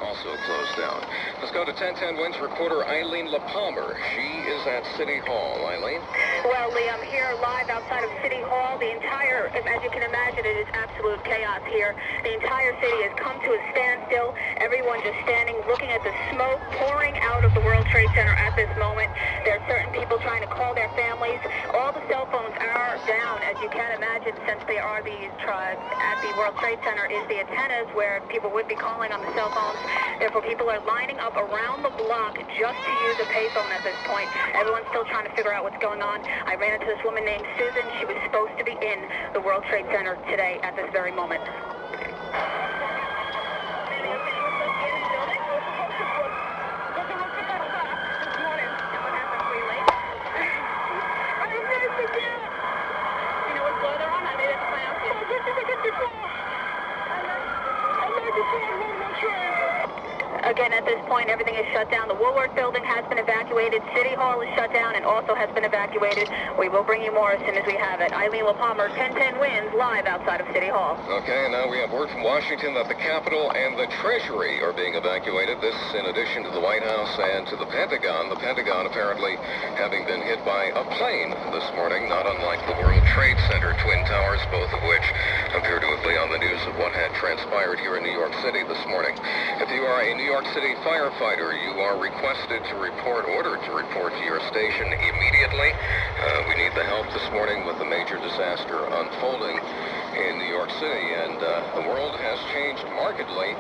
also closed down. Let's go to 1010 Wins reporter Eileen LaPalmer. She is at City Hall. Eileen? Well, Lee, I'm here live outside of City Hall. The entire, as you can imagine, it is absolute chaos here. The entire city has come to a standstill. Everyone just standing, looking at the smoke pouring out of the World Trade Center at this moment. There are certain people trying to call their families. All the cell phones are down, as you can imagine, since there are these tribes at the World Trade Center is the antennas where people would be calling on the cell phones. Therefore, people are lining up around the block just to use a payphone at this point. Everyone's still trying to figure out what's going on. I ran into this woman named Susan. She was supposed to be in the World Trade Center today at this very moment. Again, at this point, everything is shut down. The Woolworth building has been evacuated. City Hall is shut down and also has been evacuated. We will bring you more as soon as we have it. Eileen LaPalmer, 1010 Wins, live outside of City Hall. Okay, and now we have word from Washington that the Capitol and the Treasury are being evacuated. This in addition to the White House and to the Pentagon. The Pentagon apparently having been hit by a plane this morning, not unlike the World Trade Center Twin Towers, both of which appear to have been on the news of what had transpired here in New York City this morning. If you are a New York City firefighter, you are requested to report, ordered to report to your station immediately. We need the help this morning with a major disaster unfolding in New York City, and the world has changed markedly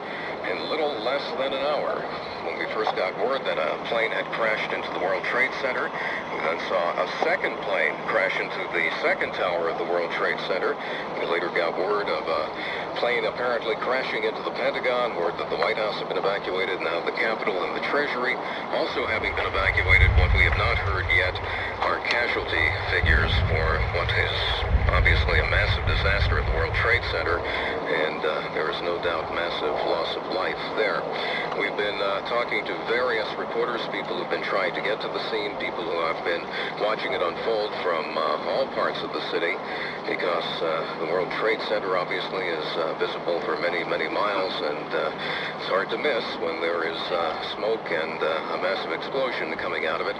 in little less than an hour. When we first got word that a plane had crashed into the World Trade Center, we then saw a second plane crash into the second tower of the World Trade Center. We later got word of a plane apparently crashing into the Pentagon, word that the White House had been evacuated, now the Capitol and the Treasury also having been evacuated. What we have not heard yet are casualty figures for what is obviously a massive disaster at the World Trade Center, and there is no doubt massive loss of life there. We've been talking to various reporters, people who've been trying to get to the scene, people who have been watching it unfold from all parts of the city, because the World Trade Center obviously is visible for many, many miles, and it's hard to miss when there is smoke and a massive explosion coming out of it.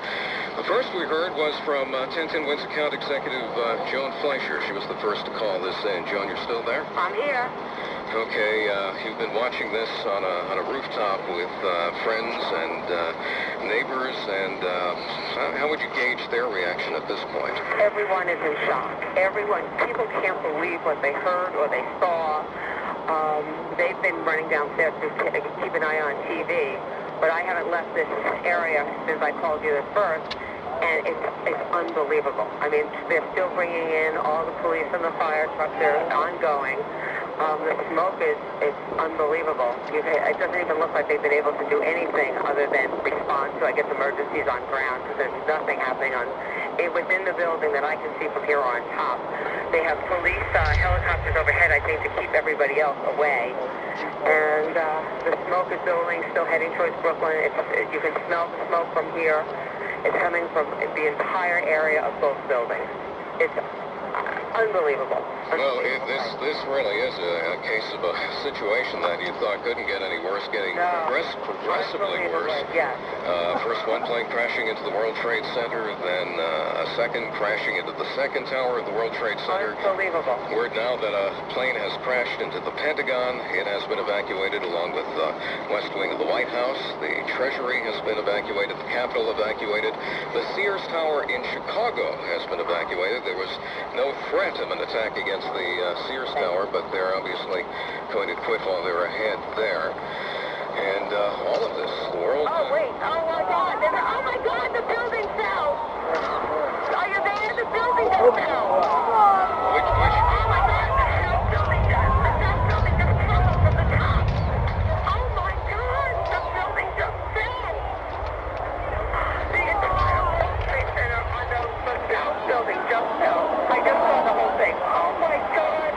The first we heard was from 1010 Wins account executive Joan Fleischer. She was the first to call this in. Joan, you're still there? I'm here. Okay, you've been watching this on a rooftop with friends and neighbors, and how would you gauge their reaction at this point? Everyone is in shock. People can't believe what they heard or they saw. They've been running downstairs to keep an eye on TV, but I haven't left this area since I called you at first, and it's unbelievable. I mean, they're still bringing in all the police and the fire trucks. They're ongoing. The smoke is unbelievable. It doesn't even look like they've been able to do anything other than respond to, I guess, emergencies on ground, because there's nothing happening within the building that I can see from here on top. They have police helicopters overhead, I think, to keep everybody else away. And the smoke is building, still heading towards Brooklyn. You can smell the smoke from here. It's coming from the entire area of both buildings. It's unbelievable. Well, this really is a case of a situation that you thought couldn't get any worse, getting progressively worse. Yeah. First one plane crashing into the World Trade Center, then a second crashing into the second tower of the World Trade Center. Unbelievable. Word now that a plane has crashed into the Pentagon. It has been evacuated along with the West Wing of the White House. The Treasury has been evacuated. The Capitol evacuated. The Sears Tower in Chicago has been evacuated. There was no threat of an attack against the Sears Tower, but they're obviously going to quit while they're ahead there. And all of this, the world... Oh, wait. Oh, my God. Oh, my God, the building fell. Are you there? The building just fell. Which? Oh, my God, the building just crumbled from the top. Oh, my God, the building just fell. The entire World Trade Center on the south building just fell. I just saw the whole thing. Oh, my God.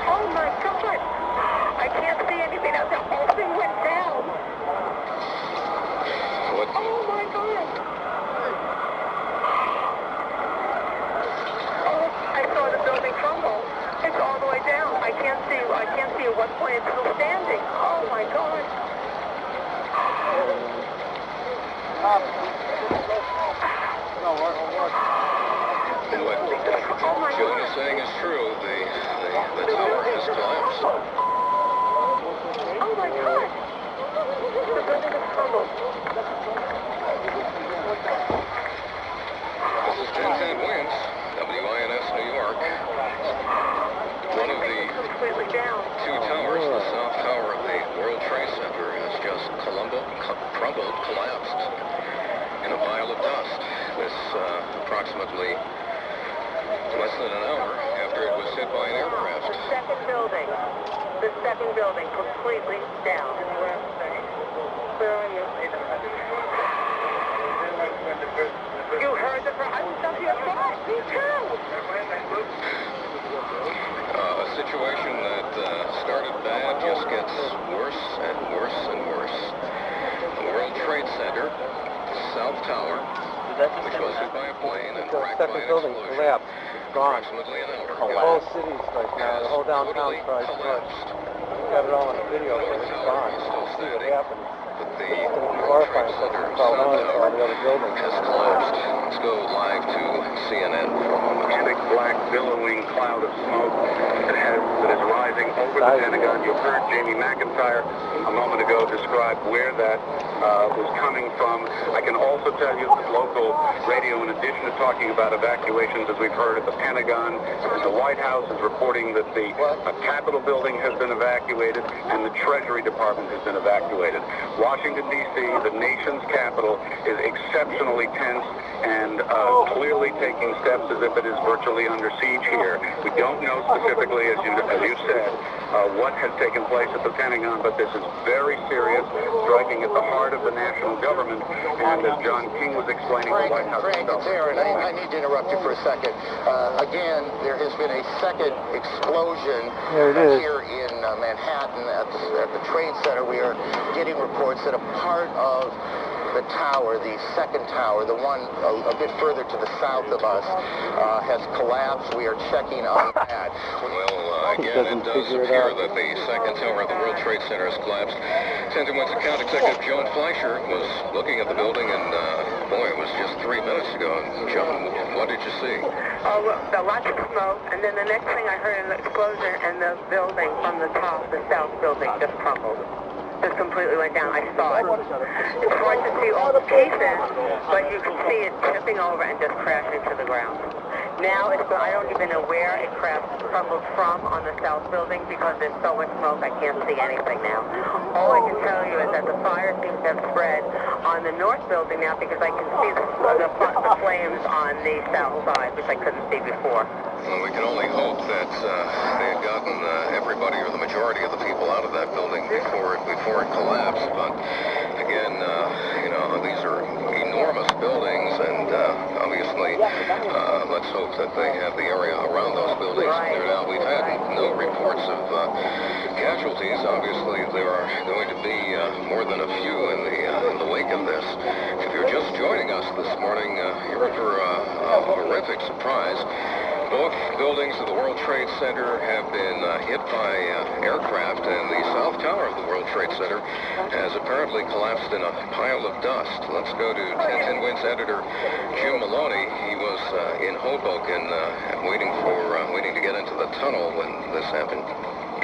Oh, my God. I can't see anything else. The whole thing went down. What? Oh, my God. crumbled. This is 1010 Winds, WINS New York. One of the Completely down. two towers, the south tower of the World Trade Center, has just crumbled, collapsed in a pile of dust. This approximately less than an hour after it was hit by an aircraft. The second building completely down. Where are you? You heard the I was up here first. Me too. A situation that started bad just gets worse and worse and worse. The World Trade Center, South Tower, which was hit by a plane and wrecked by an building explosion. collapsed. It's gone. Approximately an hour The ago. whole city's like now, the whole downtown's Totally probably collapsed. got it all on the video, but it's gone. Still See what standing, happened. but the It's going to be World horrifying Trade for Center, us to call South on for all Tower, the other buildings. has collapsed. Let's go live to CNN for a moment. Thick, black, billowing cloud of smoke that is rising over the Pentagon. You heard Jamie McIntyre a moment ago describe where that was coming from. I can also tell you that local radio, in addition to talking about evacuations, as we've heard at the Pentagon, and the White House is reporting that the Capitol building has been evacuated and the Treasury Department has been evacuated. Washington, D.C., the nation's capital, is exceptionally tense and clearly taking steps as if it is virtually under siege here. We don't know specifically, as you said, what has taken place at the Pentagon, but this is very serious, striking at the heart of the national government. And as John King was explaining, the White House Frank, it's Aaron. I need to interrupt you for a second. Again, there has been a second explosion here in Manhattan at the Trade Center. We are getting reports that a part of the tower, the second tower, the one a bit further to the south of us, has collapsed. We are checking on that. Well, again, it does appear that the second tower of the World Trade Center has collapsed. 1010 Winds account executive Joan Fleischer was looking at the building, and boy, it was just 3 minutes ago. Joan, what did you see? Oh, well, lots of smoke, and then the next thing I heard an explosion, and the building from the top, the south building, just crumbled. Just completely went down. I saw it. It's hard to see all the pieces, but you can see it tipping over and just crashing to the ground. Now, I don't even know where it crumbled from on the south building because there's so much smoke I can't see anything now. All I can tell you is that the fire seems to have spread on the north building now because I can see the flames on the south side, which I couldn't see before. Well, we can only hope that they had gotten everybody or the majority of the people out of that building before it collapsed. But again, these are enormous buildings, and obviously, let's hope that they have the area around those buildings cleared out. We've had no reports of casualties. Obviously, there are going to be more than a few in the wake of this. If you're just joining us this morning, you're in for a horrific surprise. Both buildings of the World Trade Center have been hit by aircraft, and the South Tower of the World Trade Center has apparently collapsed in a pile of dust. Let's go to 1010 Winds editor Jim Maloney. He was in Hoboken waiting to get into the tunnel when this happened.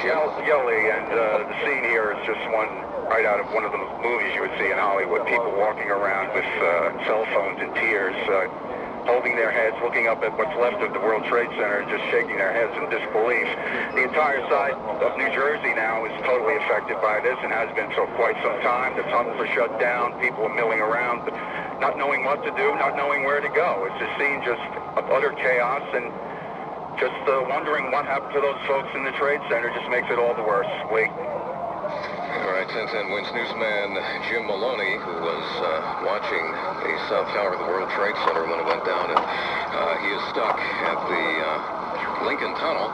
Jim? Yelly, and the scene here is just one right out of one of the movies you would see in Hollywood. People walking around with cell phones in tears, holding their heads, looking up at what's left of the World Trade Center and just shaking their heads in disbelief. The entire side of New Jersey now is totally affected by this and has been for quite some time. The tunnels are shut down. People are milling around, but not knowing what to do, not knowing where to go. It's a scene just of utter chaos, and just wondering what happened to those folks in the Trade Center just makes it all the worse. Wait. All right, 1010 Winds newsman Jim Maloney, who was watching the South Tower of the World Trade Center when it went down, and he is stuck at the Lincoln Tunnel.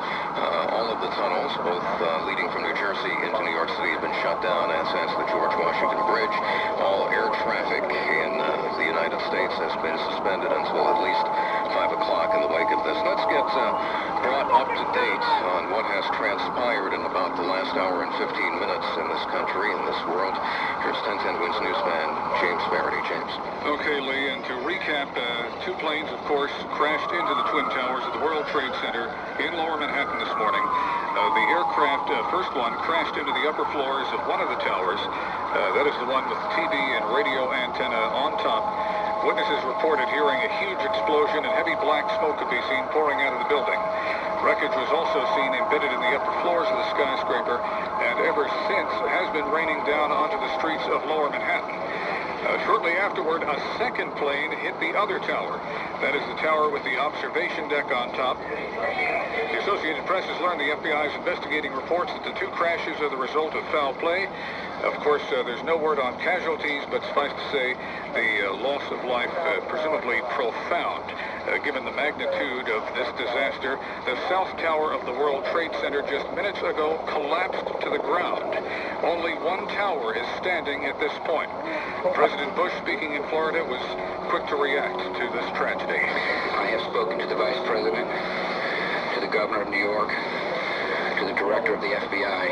All of the tunnels, both leading from New Jersey into New York City, have been shut down, as has the George Washington Bridge. All air traffic in the United States has been suspended until at least 5 o'clock in the wake of this. Let's get brought up to date on what has transpired in about of the last hour and 15 minutes in this country, in this world. Here's 1010 Wins newsman James Verity. James. Okay, Lee, and to recap, two planes, of course, crashed into the Twin Towers of the World Trade Center in Lower Manhattan this morning. The aircraft, first one, crashed into the upper floors of one of the towers. That is the one with the TV and radio antenna on top. Witnesses reported hearing a huge explosion and heavy black smoke could be seen pouring out of the building. Wreckage was also seen embedded in the upper floors of the skyscraper, and ever since has been raining down onto the streets of Lower Manhattan. Shortly afterward, a second plane hit the other tower. That is the tower with the observation deck on top. The Associated Press has learned the FBI is investigating reports that the two crashes are the result of foul play. Of course, there's no word on casualties, but suffice to say the loss of life presumably profound. Given the magnitude of this disaster, the South Tower of the World Trade Center just minutes ago collapsed to the ground. Only one tower is standing at this point. President Bush, speaking in Florida, was quick to react to this tragedy. I have spoken to the Vice President, to the Governor of New York, to the Director of the FBI,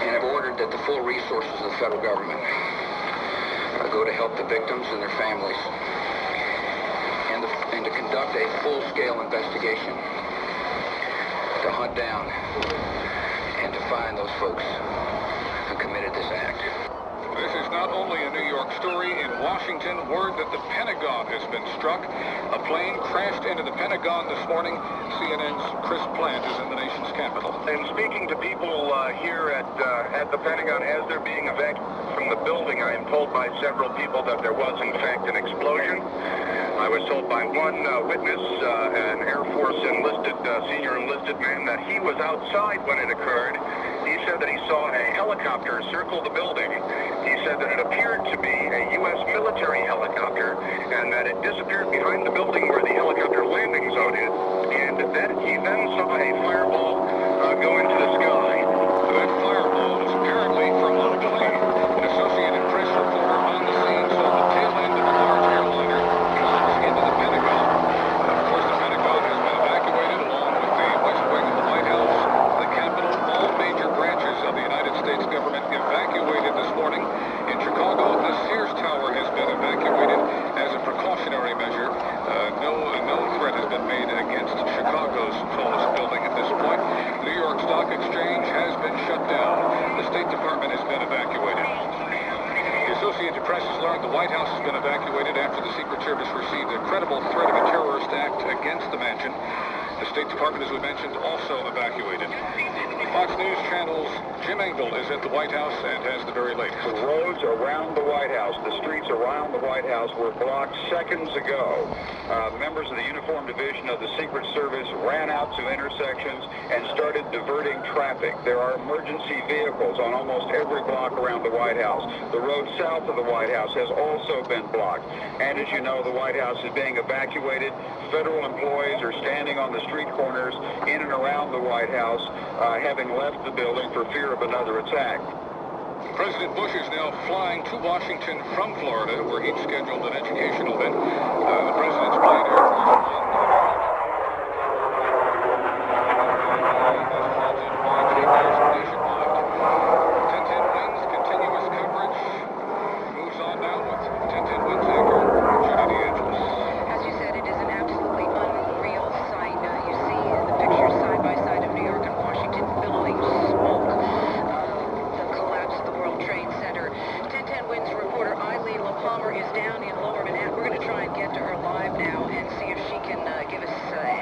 and have ordered that the full resources of the federal government go to help the victims and their families, and to conduct a full-scale investigation to hunt down and to find those folks who committed this act. This is not only a New York story. In Washington, word that the Pentagon has been struck. A plane crashed into the Pentagon this morning. CNN's Chris Plant is in the nation's capital. And speaking to people here at the Pentagon as they're being evacuated from the building, I am told by several people that there was, in fact, an explosion. I was told by one witness, an Air Force senior enlisted man, that he was outside when it occurred. He said that he saw a helicopter circle the building. He said that it appeared to be a U.S. military helicopter and that it disappeared behind the building where the helicopter landing zone is, and that he then saw a fireball go into the sky. That fireball was apparently from a plane. An Associated Press reporter on the scene saw the tail end of a large airliner collapse into the Pentagon. Of course, the Pentagon has been evacuated along with the West Wing of the White House, the Capitol, all major branches of the United States government evacuated this morning. In Chicago, the Sears Tower has been evacuated as a precautionary measure. No threat has been made against Chicago's tallest building at this point. The New York Stock Exchange has been shut down. The State Department has been evacuated. The Associated Press has learned the White House has been evacuated after the Secret Service received a credible threat of a terrorist act against the mansion. The State Department, as we mentioned, also evacuated. Fox News Channel's Jim Engel is at the White House and has the very latest. The roads around the White House, the streets around the White House were blocked seconds ago. Members of the Uniform Division of the Secret Service ran out to intersections and started diverting traffic. There are emergency vehicles on almost every block around the White House. The road south of the White House has also been blocked. And as you know, the White House is being evacuated. Federal employees are standing on the street corners in and around the White House, having left the building for fear of another attack. President Bush is now flying to Washington from Florida, where he'd scheduled an educational event. The president's plane Air Force nationwide. 1010 Wins continuous coverage moves on now with 1010 Wins anchor Judy DeAngelis. As you said, it is an absolutely unreal sight. You see the pictures side by side of New York and Washington billowing smoke. The collapse of the World Trade Center. 1010 Wins reporter Eileen LaPalmer is down in Lower Manhattan. We're going to try and get to her live now and see if she can give us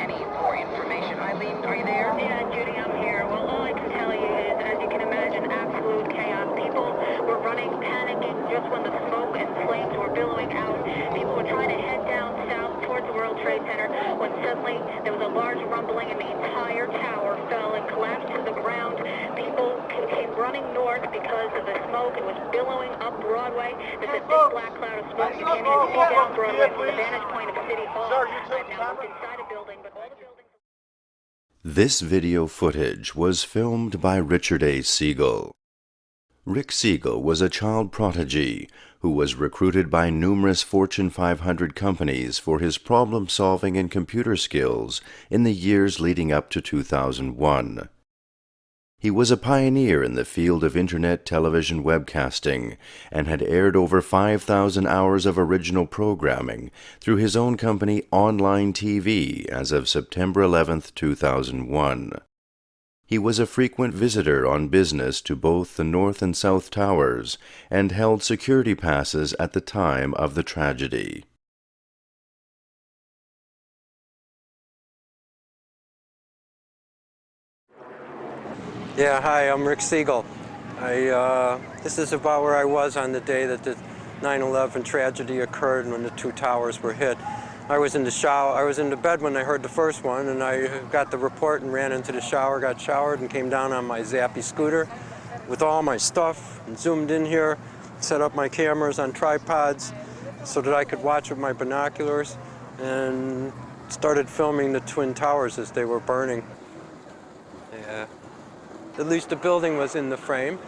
any more information. Eileen, are you there? Yeah, Judy, I'm here. Well, all I can tell you is, as you can imagine, absolute chaos. People were running, panicking just when the smoke and flames were billowing out. People were trying to head down south towards the World Trade Center when suddenly there was a large rumbling and the entire tower fell and collapsed to the ground. People came running north because of the smoke. It was billowing up Broadway. There's a big black cloud of smoke. You can't even see down Broadway from the vantage point of City Hall. I've now looked inside a building, but all the buildings... This video footage was filmed by Richard A. Siegel. Rick Siegel was a child prodigy who was recruited by numerous Fortune 500 companies for his problem-solving and computer skills in the years leading up to 2001. He was a pioneer in the field of Internet television webcasting and had aired over 5,000 hours of original programming through his own company Online TV as of September 11, 2001. He was a frequent visitor on business to both the North and South Towers and held security passes at the time of the tragedy. Yeah, hi, I'm Rick Siegel. This is about where I was on the day that the 9/11 tragedy occurred when the two towers were hit. I was in the shower. I was in the bed when I heard the first one, and I got the report and ran into the shower, got showered, and came down on my Zappy scooter with all my stuff and zoomed in here, set up my cameras on tripods so that I could watch with my binoculars, and started filming the Twin Towers as they were burning. Yeah. At least the building was in the frame.